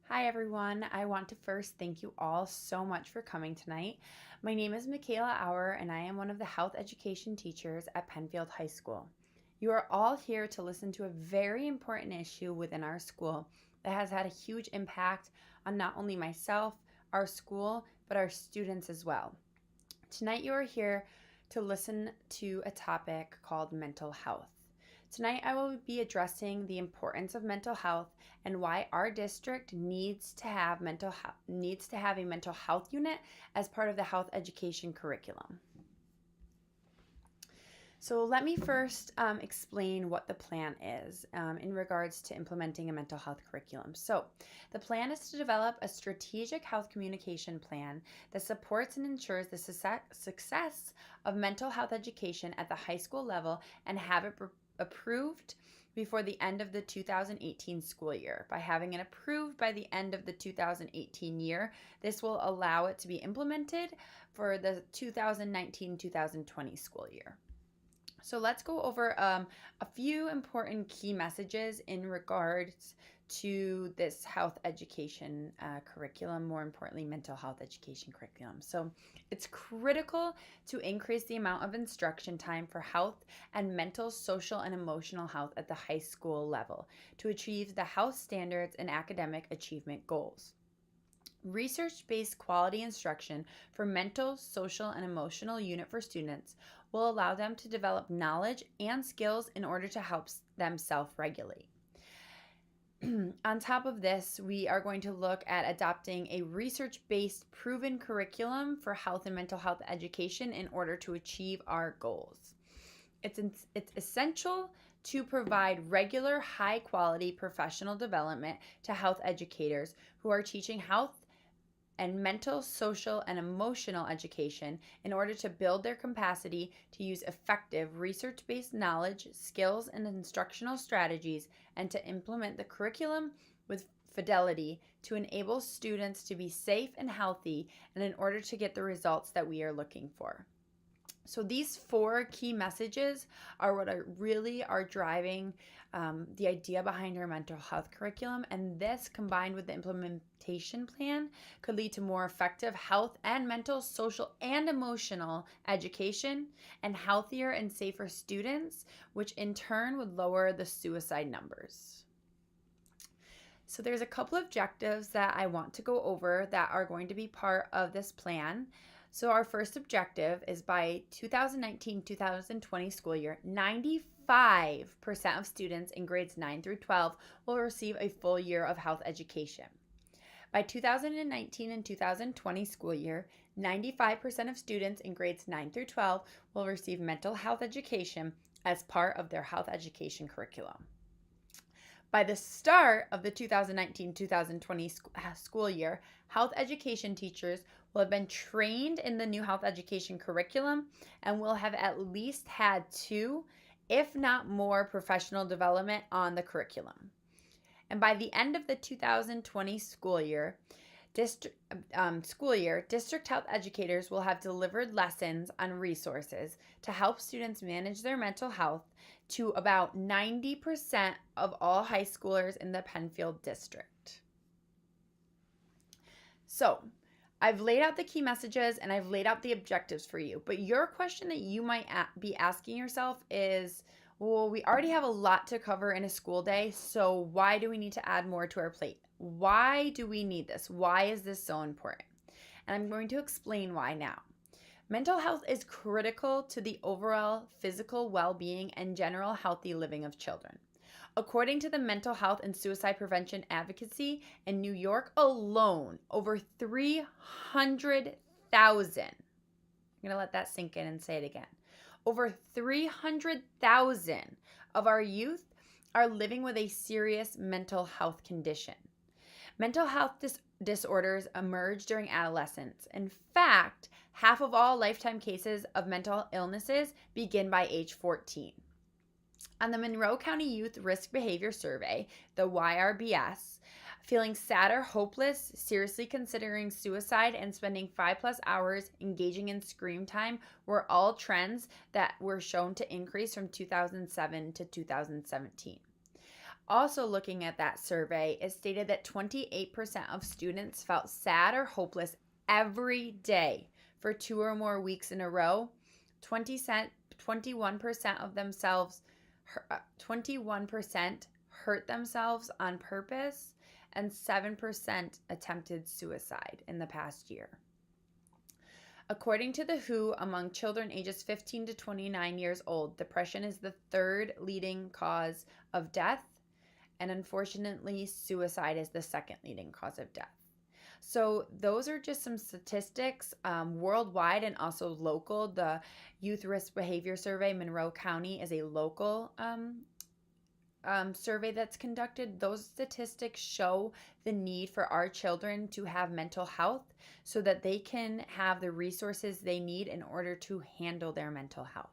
Hi everyone. I want to first thank you all so much for coming tonight. My name is Michaela Auer and I am one of the health education teachers at Penfield High School. You are all here to listen to a very important issue within our school that has had a huge impact on not only myself, our school, but our students as well. Tonight you are here to listen to a topic called mental health. Tonight I will be addressing the importance of mental health and why our district needs to have a mental health unit as part of the health education curriculum. So let me first explain what the plan is in regards to implementing a mental health curriculum. So the plan is to develop a strategic health communication plan that supports and ensures the success of mental health education at the high school level and have it approved before the end of the 2018 school year. By having it approved by the end of the 2018 year, this will allow it to be implemented for the 2019-2020 school year. So let's go over a few important key messages in regards to this health education curriculum, more importantly, mental health education curriculum. So it's critical to increase the amount of instruction time for health and mental, social, and emotional health at the high school level to achieve the health standards and academic achievement goals. Research-based quality instruction for mental, social, and emotional unit for students will allow them to develop knowledge and skills in order to help them self-regulate. On top of this, we are going to look at adopting a research-based proven curriculum for health and mental health education in order to achieve our goals. It's essential to provide regular, high-quality professional development to health educators who are teaching health and mental, social, and emotional education in order to build their capacity to use effective research-based knowledge, skills, and instructional strategies, and to implement the curriculum with fidelity to enable students to be safe and healthy and in order to get the results that we are looking for. So these four key messages are what really are driving the idea behind our mental health curriculum, and this combined with the implementation plan could lead to more effective health and mental, social, and emotional education and healthier and safer students, which in turn would lower the suicide numbers. So there's a couple of objectives that I want to go over that are going to be part of this plan. So our first objective is by 2019-2020 school year, 95% of students in grades 9 through 12 will receive a full year of health education. By 2019 and 2020 school year, 95% of students in grades 9 through 12 will receive mental health education as part of their health education curriculum. By the start of the 2019-2020 school year, health education teachers will have been trained in the new health education curriculum and will have at least had 2, if not more, professional development on the curriculum. And by the end of the 2020 school year, district health educators will have delivered lessons on resources to help students manage their mental health to about 90% of all high schoolers in the Penfield district. So, I've laid out the key messages and I've laid out the objectives for you, but your question that you might be asking yourself is, well, we already have a lot to cover in a school day, so why do we need to add more to our plate? Why do we need this? Why is this so important? And I'm going to explain why now. Mental health is critical to the overall physical well-being and general healthy living of children. According to the Mental Health and Suicide Prevention Advocacy in New York alone, over 300,000, I'm going to let that sink in and say it again. Over 300,000 of our youth are living with a serious mental health condition. Mental health disorders emerge during adolescence. In fact, half of all lifetime cases of mental illnesses begin by age 14. On the Monroe County Youth Risk Behavior Survey, the YRBS, feeling sad or hopeless, seriously considering suicide, and spending 5+ hours engaging in screen time were all trends that were shown to increase from 2007 to 2017. Also, looking at that survey, it stated that 28% of students felt sad or hopeless every day for 2 or more weeks in a row. 21% of themselves 21% hurt themselves on purpose, and 7% attempted suicide in the past year. According to the WHO, among children ages 15 to 29 years old, depression is the third leading cause of death, and unfortunately, suicide is the second leading cause of death. So those are just some statistics worldwide and also local. The Youth Risk Behavior Survey, Monroe County, is a local survey that's conducted. Those statistics show the need for our children to have mental health so that they can have the resources they need in order to handle their mental health.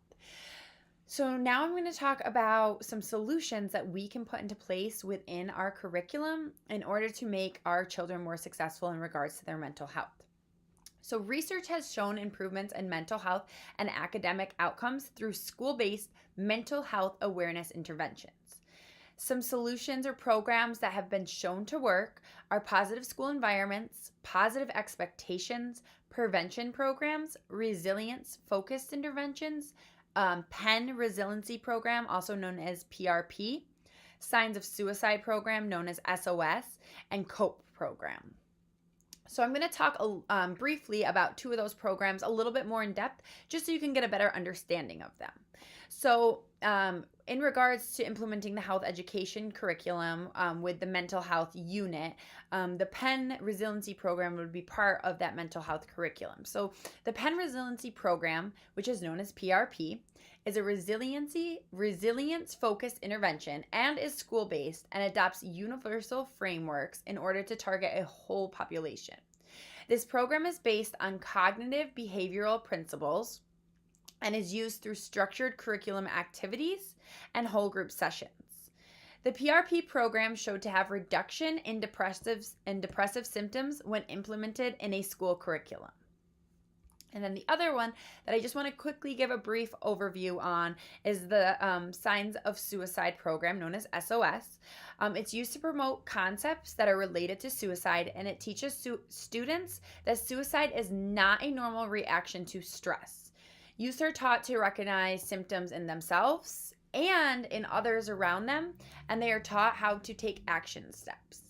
So now I'm going to talk about some solutions that we can put into place within our curriculum in order to make our children more successful in regards to their mental health. So research has shown improvements in mental health and academic outcomes through school-based mental health awareness interventions. Some solutions or programs that have been shown to work are positive school environments, positive expectations, prevention programs, resilience-focused interventions, Penn Resiliency Program, also known as PRP, Signs of Suicide Program, known as SOS, and COPE Program. So I'm going to talk briefly about two of those programs a little bit more in depth, just so you can get a better understanding of them. So in regards to implementing the health education curriculum with the mental health unit, the Penn Resiliency Program would be part of that mental health curriculum. So the Penn Resiliency Program, which is known as PRP, is a resilience-focused intervention and is school-based and adopts universal frameworks in order to target a whole population. This program is based on cognitive behavioral principles and is used through structured curriculum activities and whole group sessions. The PRP program showed to have reduction in depressive symptoms when implemented in a school curriculum. And then the other one that I just want to quickly give a brief overview on is the Signs of Suicide Program, known as SOS. It's used to promote concepts that are related to suicide, and it teaches students that suicide is not a normal reaction to stress. Youth are taught to recognize symptoms in themselves and in others around them, and they are taught how to take action steps.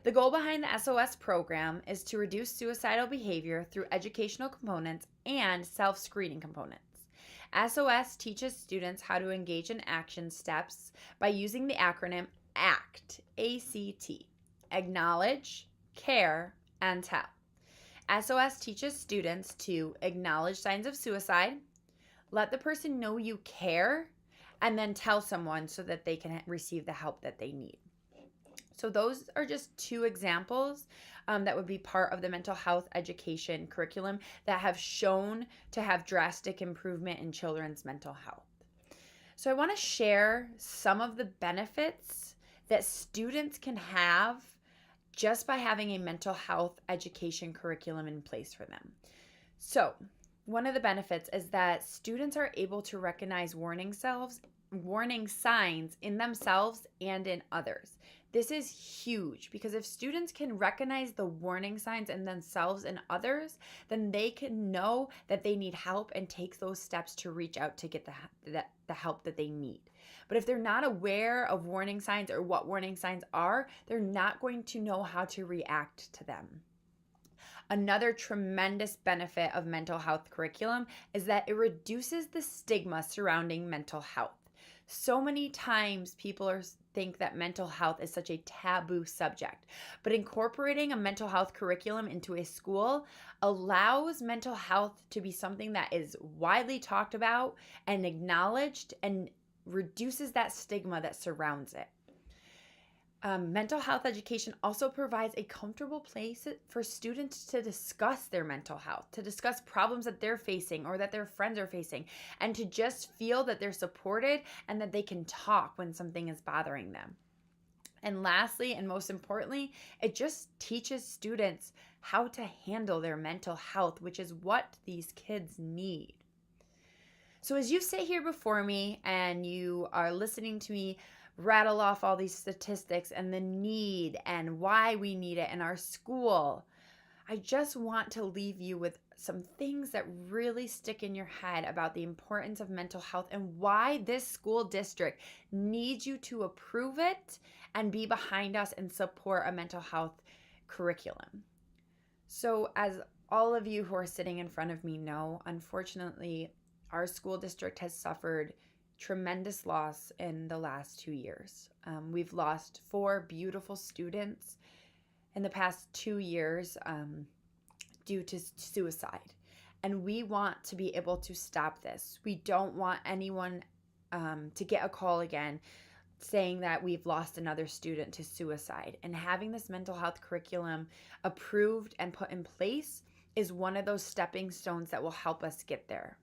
The goal behind the SOS program is to reduce suicidal behavior through educational components and self-screening components. SOS teaches students how to engage in action steps by using the acronym ACT, A-C-T, acknowledge, care, and tell. SOS teaches students to acknowledge signs of suicide, let the person know you care, and then tell someone so that they can receive the help that they need. So those are just two examples that would be part of the mental health education curriculum that have shown to have drastic improvement in children's mental health. So I want to share some of the benefits that students can have just by having a mental health education curriculum in place for them. So one of the benefits is that students are able to recognize warning signs in themselves and in others. This is huge because if students can recognize the warning signs in themselves and others, then they can know that they need help and take those steps to reach out to get the help that they need. But if they're not aware of warning signs or what warning signs are, they're not going to know how to react to them. Another tremendous benefit of mental health curriculum is that it reduces the stigma surrounding mental health. So many times people think that mental health is such a taboo subject, but incorporating a mental health curriculum into a school allows mental health to be something that is widely talked about and acknowledged and reduces that stigma that surrounds it. Mental health education also provides a comfortable place for students to discuss their mental health, to discuss problems that they're facing or that their friends are facing, and to just feel that they're supported and that they can talk when something is bothering them. And lastly, and most importantly, it just teaches students how to handle their mental health, which is what these kids need. So as you sit here before me and you are listening to me rattle off all these statistics and the need and why we need it in our school. I just want to leave you with some things that really stick in your head about the importance of mental health and why this school district needs you to approve it and be behind us and support a mental health curriculum. So, as all of you who are sitting in front of me know, unfortunately, our school district has suffered tremendous loss in the last 2 years. We've lost 4 beautiful students in the past 2 years due to suicide. And we want to be able to stop this. We don't want anyone to get a call again saying that we've lost another student to suicide. And having this mental health curriculum approved and put in place is one of those stepping stones that will help us get there.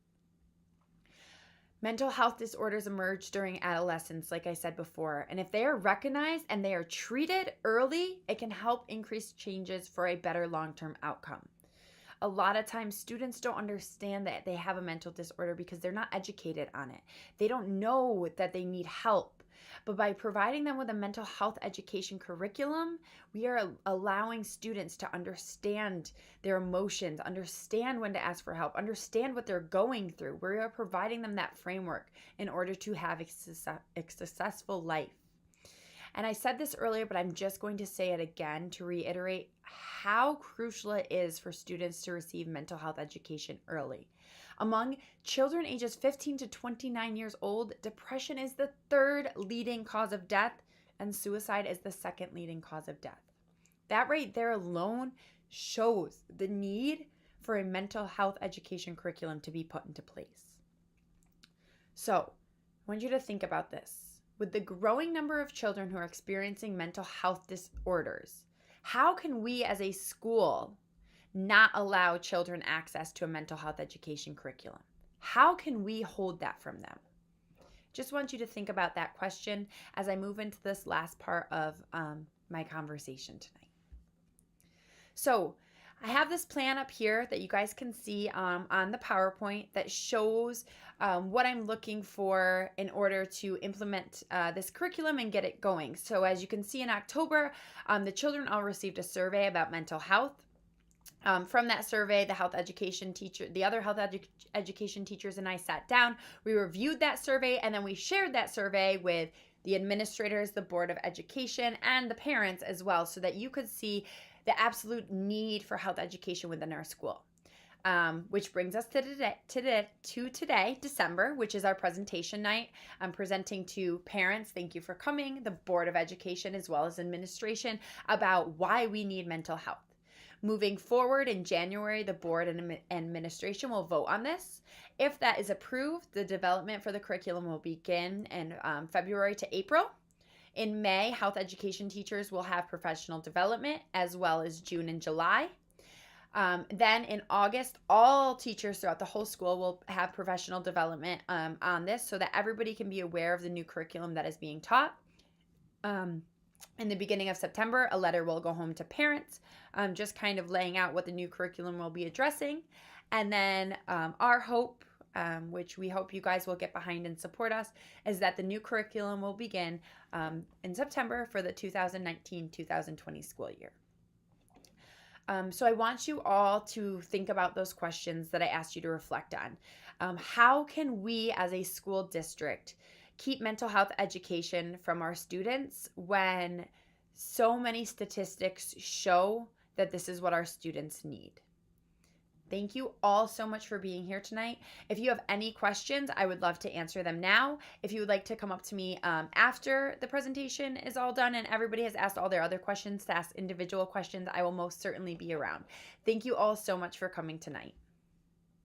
Mental health disorders emerge during adolescence, like I said before, and if they are recognized and they are treated early, it can help increase changes for a better long-term outcome. A lot of times students don't understand that they have a mental disorder because they're not educated on it. They don't know that they need help. But by providing them with a mental health education curriculum, we are allowing students to understand their emotions, understand when to ask for help, understand what they're going through. We are providing them that framework in order to have a successful life. And I said this earlier, but I'm just going to say it again to reiterate how crucial it is for students to receive mental health education early. Among children ages 15 to 29 years old, depression is the 3rd leading cause of death, and suicide is the 2nd leading cause of death. That right there alone shows the need for a mental health education curriculum to be put into place. So, I want you to think about this. With the growing number of children who are experiencing mental health disorders, how can we as a school not allow children access to a mental health education curriculum? How can we hold that from them? Just want you to think about that question as I move into this last part of my conversation tonight. So I have this plan up here that you guys can see on the PowerPoint that shows what I'm looking for in order to implement this curriculum and get it going. So as you can see in October, the children all received a survey about mental health. From that survey, the other health education teachers and I sat down, we reviewed that survey, and then we shared that survey with the administrators, the Board of Education, and the parents as well, so that you could see the absolute need for health education within our school. Which brings us to today, December, which is our presentation night. I'm presenting to parents, thank you for coming, the Board of Education, as well as administration, about why we need mental health. Moving forward in January, the board and administration will vote on this. If that is approved, the development for the curriculum will begin in February to April. In May, health education teachers will have professional development, as well as June and July. Then in August, all teachers throughout the whole school will have professional development on this so that everybody can be aware of the new curriculum that is being taught. In the beginning of September, a letter will go home to parents, just kind of laying out what the new curriculum will be addressing. And then our hope, which we hope you guys will get behind and support us, is that the new curriculum will begin in September for the 2019-2020 school year. So I want you all to think about those questions that I asked you to reflect on. How can we as a school district keep mental health education from our students when so many statistics show that this is what our students need? Thank you all so much for being here tonight. If you have any questions, I would love to answer them now. If you would like to come up to me after the presentation is all done and everybody has asked all their other questions, to ask individual questions, I will most certainly be around. Thank you all so much for coming tonight.